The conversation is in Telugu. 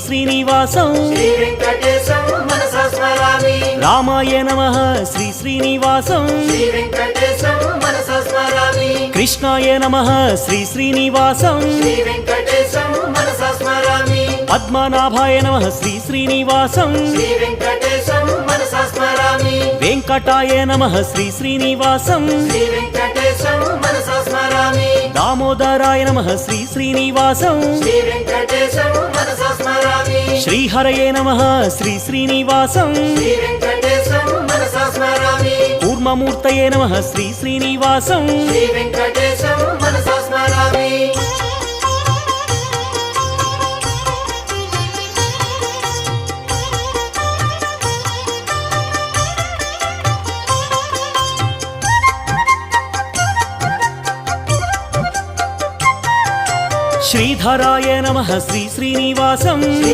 శ్రీనివాసం శ్రీ వెంకటేశం మనసా స్మరామి రామాయ నమః శ్రీ శ్రీనివాసం శ్రీ వెంకటేశం మనసా స్మరామి కృష్ణాయ నమః శ్రీ శ్రీనివాసం శ్రీ వెంకటేశం మనసా స్మరామి పద్మనాభాయ నమః శ్రీ శ్రీనివాసం శ్రీ వెంకటేశం మనసా స్మరామి వెంకటాయ నమః శ్రీ శ్రీనివాసం శ్రీ వెంకటేశం మనసా స్మరామి దామోదరాయ నమః శ్రీ శ్రీనివాసం శ్రీ వెంకటేశం మనసా స్మరామి శ్రీహరయే నమః శ్రీ శ్రీనివాసం శ్రీ వెంకటేశం మనసా స్మరామి కూర్మమూర్తయే నమః శ్రీ శ్రీనివాసం శ్రీ వెంకటేశం మనసా స్మరామి శ్రీధరాయ నమః శ్రీ శ్రీనివాసం శ్రీ